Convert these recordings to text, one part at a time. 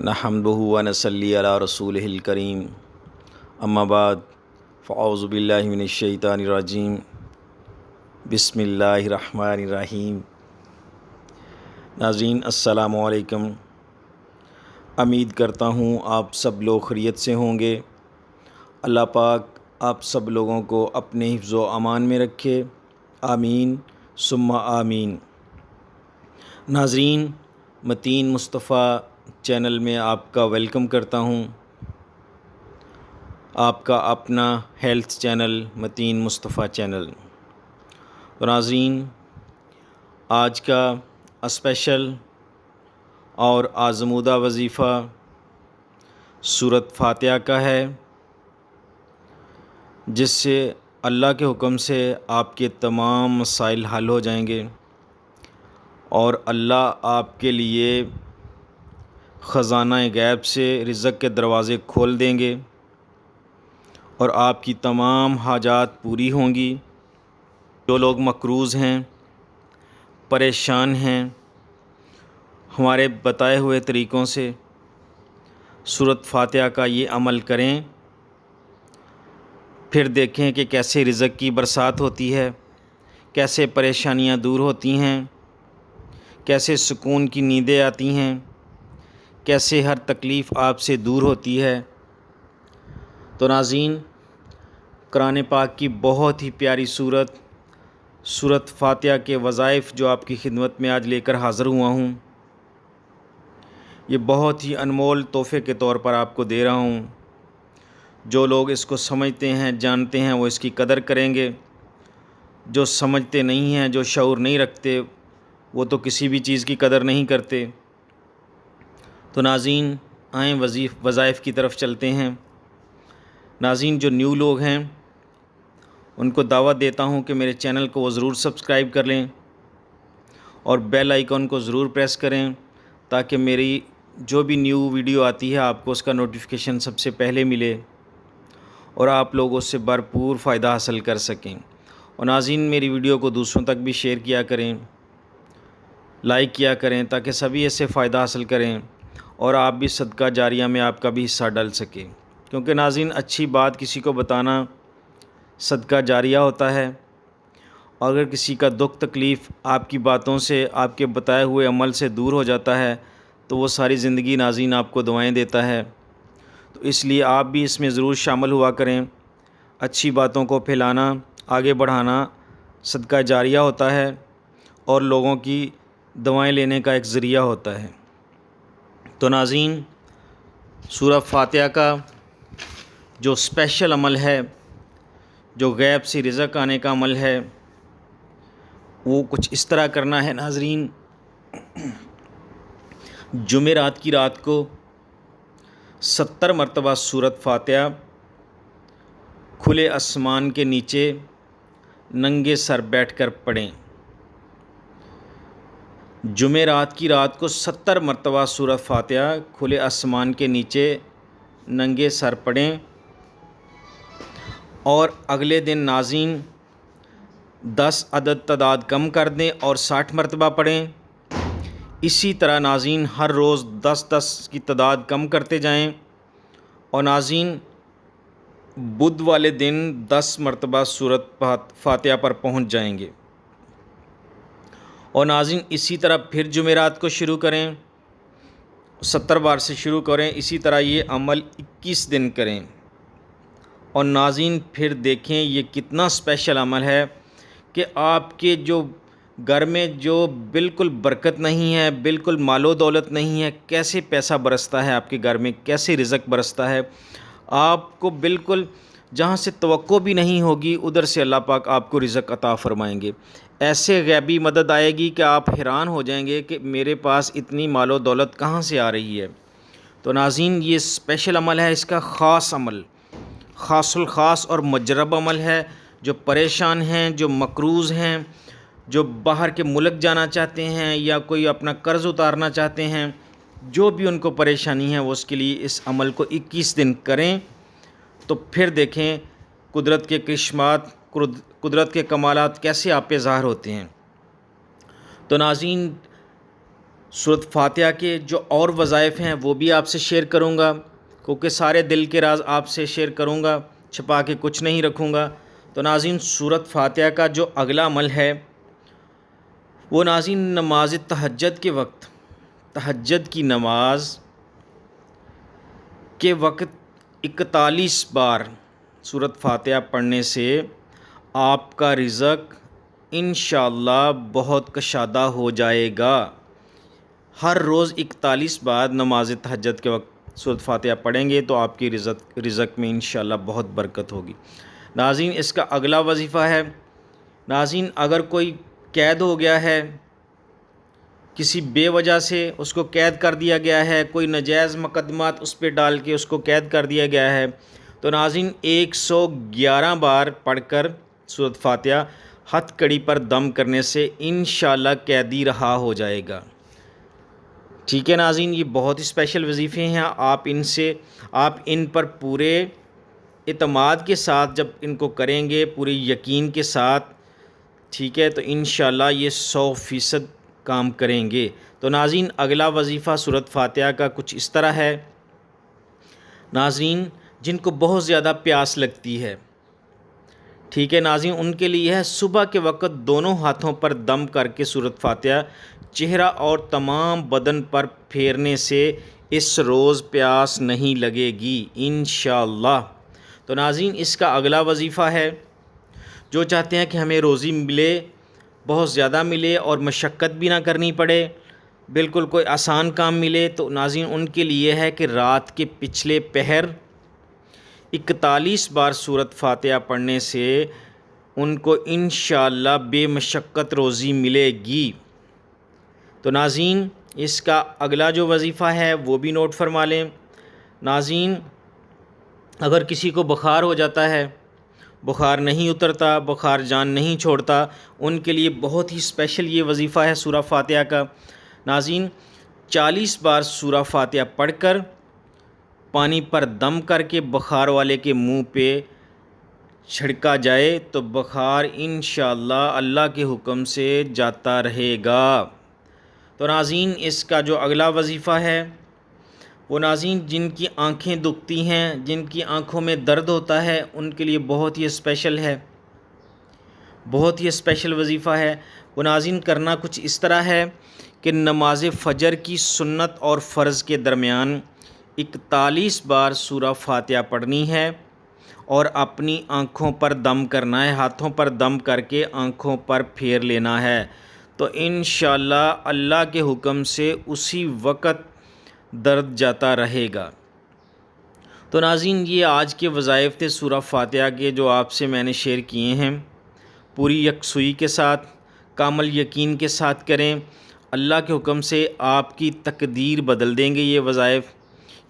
نحمدہ و نصلی علی رسولہ الکریم اما بعد فاعوذ باللہ من الشیطان الرجیم بسم اللہ الرحمن الرحیم۔ ناظرین السلام علیکم، امید کرتا ہوں آپ سب لوگ خیریت سے ہوں گے۔ اللہ پاک آپ سب لوگوں کو اپنے حفظ و امان میں رکھے، آمین ثم آمین۔ ناظرین، متین مصطفیٰ چینل میں آپ کا ویلکم کرتا ہوں، آپ کا اپنا ہیلتھ چینل متین مصطفیٰ چینل۔ تو ناظرین، آج کا اسپیشل اور آزمودہ وظیفہ سورۃ فاتحہ کا ہے، جس سے اللہ کے حکم سے آپ کے تمام مسائل حل ہو جائیں گے اور اللہ آپ کے لیے خزانہ غیب سے رزق کے دروازے کھول دیں گے اور آپ کی تمام حاجات پوری ہوں گی۔ جو لوگ مقروض ہیں، پریشان ہیں، ہمارے بتائے ہوئے طریقوں سے سورۃ فاتحہ کا یہ عمل کریں، پھر دیکھیں کہ کیسے رزق کی برسات ہوتی ہے، کیسے پریشانیاں دور ہوتی ہیں، کیسے سکون کی نیندیں آتی ہیں، کیسے ہر تکلیف آپ سے دور ہوتی ہے۔ تو ناظرین، قرآن پاک کی بہت ہی پیاری سورۃ فاتحہ کے وظائف جو آپ کی خدمت میں آج لے کر حاضر ہوا ہوں، یہ بہت ہی انمول تحفے کے طور پر آپ کو دے رہا ہوں۔ جو لوگ اس کو سمجھتے ہیں، جانتے ہیں، وہ اس کی قدر کریں گے۔ جو سمجھتے نہیں ہیں، جو شعور نہیں رکھتے، وہ تو کسی بھی چیز کی قدر نہیں کرتے۔ تو ناظرین، آئیں وظائف کی طرف چلتے ہیں۔ ناظرین، جو نیو لوگ ہیں ان کو دعوت دیتا ہوں کہ میرے چینل کو وہ ضرور سبسکرائب کر لیں اور بیل آئیکن کو ضرور پریس کریں، تاکہ میری جو بھی نیو ویڈیو آتی ہے آپ کو اس کا نوٹیفیکیشن سب سے پہلے ملے اور آپ لوگ اس سے بھرپور فائدہ حاصل کر سکیں۔ اور ناظرین، میری ویڈیو کو دوسروں تک بھی شیئر کیا کریں، لائک کیا کریں، تاکہ سبھی اس سے فائدہ حاصل کریں اور آپ بھی صدقہ جاریہ میں آپ کا بھی حصہ ڈال سکیں۔ کیونکہ ناظرین، اچھی بات کسی کو بتانا صدقہ جاریہ ہوتا ہے، اور اگر کسی کا دکھ تکلیف آپ کی باتوں سے، آپ کے بتائے ہوئے عمل سے دور ہو جاتا ہے، تو وہ ساری زندگی ناظرین آپ کو دعائیں دیتا ہے۔ تو اس لیے آپ بھی اس میں ضرور شامل ہوا کریں۔ اچھی باتوں کو پھیلانا، آگے بڑھانا صدقہ جاریہ ہوتا ہے اور لوگوں کی دعائیں لینے کا ایک ذریعہ ہوتا ہے۔ تو ناظرین، سورۃ فاتحہ کا جو اسپیشل عمل ہے، جو غیب سے رزق آنے کا عمل ہے، وہ کچھ اس طرح کرنا ہے ناظرین۔ جمعرات کی رات کو 70 مرتبہ سورۃ فاتحہ کھلے آسمان کے نیچے ننگے سر بیٹھ کر پڑھیں۔ جمعرات کی رات کو 70 مرتبہ سورۃ فاتحہ کھلے آسمان کے نیچے ننگے سر پڑھیں، اور اگلے دن ناظرین 10 عدد تعداد کم کر دیں اور 60 مرتبہ پڑھیں۔ اسی طرح ناظرین ہر روز 10 کی تعداد کم کرتے جائیں، اور ناظرین بدھ والے دن 10 مرتبہ سورۃ فاتحہ پر پہنچ جائیں گے۔ اور ناظرین اسی طرح پھر جمعرات کو شروع کریں، 70 بار سے شروع کریں، اسی طرح یہ عمل 21 دن کریں۔ اور ناظرین پھر دیکھیں یہ کتنا اسپیشل عمل ہے کہ آپ کے جو گھر میں جو بالکل برکت نہیں ہے، بالکل مال و دولت نہیں ہے، کیسے پیسہ برستا ہے آپ کے گھر میں، کیسے رزق برستا ہے، آپ کو بالکل جہاں سے توقع بھی نہیں ہوگی ادھر سے اللہ پاک آپ کو رزق عطا فرمائیں گے۔ ایسے غیبی مدد آئے گی کہ آپ حیران ہو جائیں گے کہ میرے پاس اتنی مال و دولت کہاں سے آ رہی ہے۔ تو ناظرین یہ اسپیشل عمل ہے، اس کا خاص عمل، خاص الخاص اور مجرب عمل ہے۔ جو پریشان ہیں، جو مقروض ہیں، جو باہر کے ملک جانا چاہتے ہیں یا کوئی اپنا قرض اتارنا چاہتے ہیں، جو بھی ان کو پریشانی ہے، وہ اس کے لیے اس عمل کو 21 دن کریں، تو پھر دیکھیں قدرت کے کرشمات، قدرت کے کمالات کیسے آپ پہ ظاہر ہوتے ہیں۔ تو ناظرین سورۃ فاتحہ کے جو اور وظائف ہیں وہ بھی آپ سے شیئر کروں گا، کیونکہ سارے دل کے راز آپ سے شیئر کروں گا، چھپا کے کچھ نہیں رکھوں گا۔ تو ناظرین، سورۃ فاتحہ کا جو اگلا عمل ہے وہ ناظرین نماز تہجد کے وقت، تہجد کی نماز کے وقت 41 بار سورۃ فاتحہ پڑھنے سے آپ کا رزق انشاءاللہ بہت کشادہ ہو جائے گا۔ ہر روز 41 بار نماز تہجد کے وقت سورۃ فاتحہ پڑھیں گے تو آپ کی رزق میں انشاءاللہ بہت برکت ہوگی۔ ناظرین، اس کا اگلا وظیفہ ہے، ناظرین اگر کوئی قید ہو گیا ہے، کسی بے وجہ سے اس کو قید کر دیا گیا ہے، کوئی ناجائز مقدمات اس پہ ڈال کے اس کو قید کر دیا گیا ہے، تو ناظرین 111 بار پڑھ کر سورۃ فاتحہ ہتھ کڑی پر دم کرنے سے انشاءاللہ قیدی رہا ہو جائے گا۔ ٹھیک ہے ناظرین، یہ بہت ہی اسپیشل وظیفے ہیں، آپ ان پر پورے اعتماد کے ساتھ جب ان کو کریں گے، پورے یقین کے ساتھ، ٹھیک ہے، تو انشاءاللہ یہ 100% کام کریں گے۔ تو ناظرین، اگلا وظیفہ سورۃ فاتحہ کا کچھ اس طرح ہے۔ ناظرین جن کو بہت زیادہ پیاس لگتی ہے، ٹھیک ہے ناظرین، ان کے لیے ہے صبح کے وقت دونوں ہاتھوں پر دم کر کے سورۃ فاتحہ چہرہ اور تمام بدن پر پھیرنے سے اس روز پیاس نہیں لگے گی انشاءاللہ۔ تو ناظرین، اس کا اگلا وظیفہ ہے، جو چاہتے ہیں کہ ہمیں روزی ملے، بہت زیادہ ملے اور مشقت بھی نہ کرنی پڑے، بالکل کوئی آسان کام ملے، تو ناظرین ان کے لیے ہے کہ رات کے پچھلے پہر 41 بار سورۃ فاتحہ پڑھنے سے ان کو انشاءاللہ بے مشقت روزی ملے گی۔ تو ناظرین، اس کا اگلا جو وظیفہ ہے وہ بھی نوٹ فرما لیں۔ ناظرین، اگر کسی کو بخار ہو جاتا ہے، بخار نہیں اترتا، بخار جان نہیں چھوڑتا، ان کے لیے بہت ہی اسپیشل یہ وظیفہ ہے سورہ فاتحہ کا۔ ناظرین 40 بار سورہ فاتحہ پڑھ کر پانی پر دم کر کے بخار والے کے منہ پہ چھڑکا جائے تو بخار انشاءاللہ اللہ کے حکم سے جاتا رہے گا۔ تو ناظرین، اس کا جو اگلا وظیفہ ہے وہ ناظرین جن کی آنکھیں دکھتی ہیں، جن کی آنکھوں میں درد ہوتا ہے، ان کے لیے بہت ہی اسپیشل ہے، بہت ہی اسپیشل وظیفہ ہے۔ وہ ناظرین کرنا کچھ اس طرح ہے کہ نماز فجر کی سنت اور فرض کے درمیان 41 بار سورہ فاتحہ پڑھنی ہے اور اپنی آنکھوں پر دم کرنا ہے، ہاتھوں پر دم کر کے آنکھوں پر پھیر لینا ہے، تو انشاءاللہ اللہ کے حکم سے اسی وقت درد جاتا رہے گا۔ تو ناظرین، یہ آج کے وظائف تھے سورہ فاتحہ کے جو آپ سے میں نے شیئر کیے ہیں۔ پوری یکسوئی کے ساتھ، کامل یقین کے ساتھ کریں، اللہ کے حکم سے آپ کی تقدیر بدل دیں گے یہ وظائف،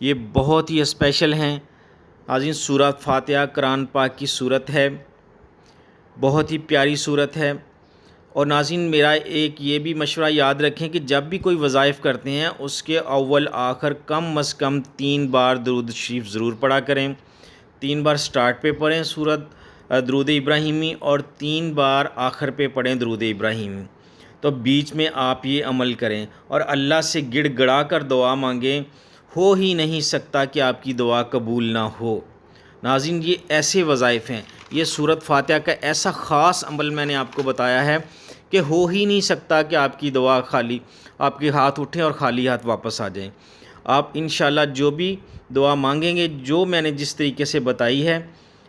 یہ بہت ہی اسپیشل ہیں۔ ناظرین، سورہ فاتحہ قرآن پاک کی سورت ہے، بہت ہی پیاری سورت ہے۔ اور ناظرین، میرا ایک یہ بھی مشورہ یاد رکھیں کہ جب بھی کوئی وظائف کرتے ہیں اس کے اول آخر کم از کم 3 بار درود شریف ضرور پڑھا کریں۔ 3 بار سٹارٹ پہ پڑھیں سورت درود ابراہیمی اور 3 بار آخر پہ پڑھیں درود ابراہیمی۔ تو بیچ میں آپ یہ عمل کریں اور اللہ سے گڑ گڑا کر دعا مانگیں، ہو ہی نہیں سکتا کہ آپ کی دعا قبول نہ ہو۔ ناظرین، یہ ایسے وظائف ہیں، یہ سورۃ فاتحہ کا ایسا خاص عمل میں نے آپ کو بتایا ہے کہ ہو ہی نہیں سکتا کہ آپ کی دعا خالی، آپ کے ہاتھ اٹھیں اور خالی ہاتھ واپس آ جائیں۔ آپ انشاءاللہ جو بھی دعا مانگیں گے، جو میں نے جس طریقے سے بتائی ہے،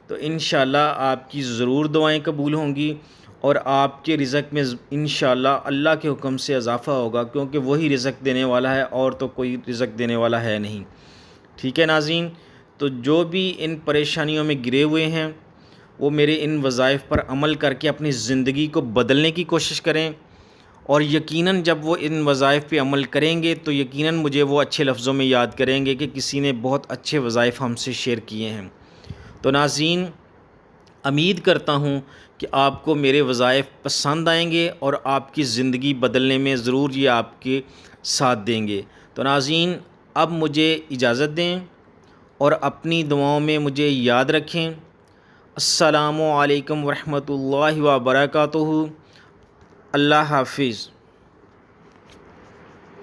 تو انشاءاللہ آپ کی ضرور دعائیں قبول ہوں گی اور آپ کے رزق میں انشاءاللہ اللہ کے حکم سے اضافہ ہوگا، کیونکہ وہی رزق دینے والا ہے اور تو کوئی رزق دینے والا ہے نہیں۔ ٹھیک ہے ناظرین، تو جو بھی ان پریشانیوں میں گرے ہوئے ہیں وہ میرے ان وظائف پر عمل کر کے اپنی زندگی کو بدلنے کی کوشش کریں، اور یقیناً جب وہ ان وظائف پہ عمل کریں گے تو یقیناً مجھے وہ اچھے لفظوں میں یاد کریں گے کہ کسی نے بہت اچھے وظائف ہم سے شیئر کیے ہیں۔ تو ناظرین، امید کرتا ہوں کہ آپ کو میرے وظائف پسند آئیں گے اور آپ کی زندگی بدلنے میں ضرور یہ آپ کے ساتھ دیں گے۔ تو ناظرین، اب مجھے اجازت دیں اور اپنی دعاؤں میں مجھے یاد رکھیں۔ السلام علیکم ورحمۃ اللہ وبرکاتہ۔ اللہ حافظ۔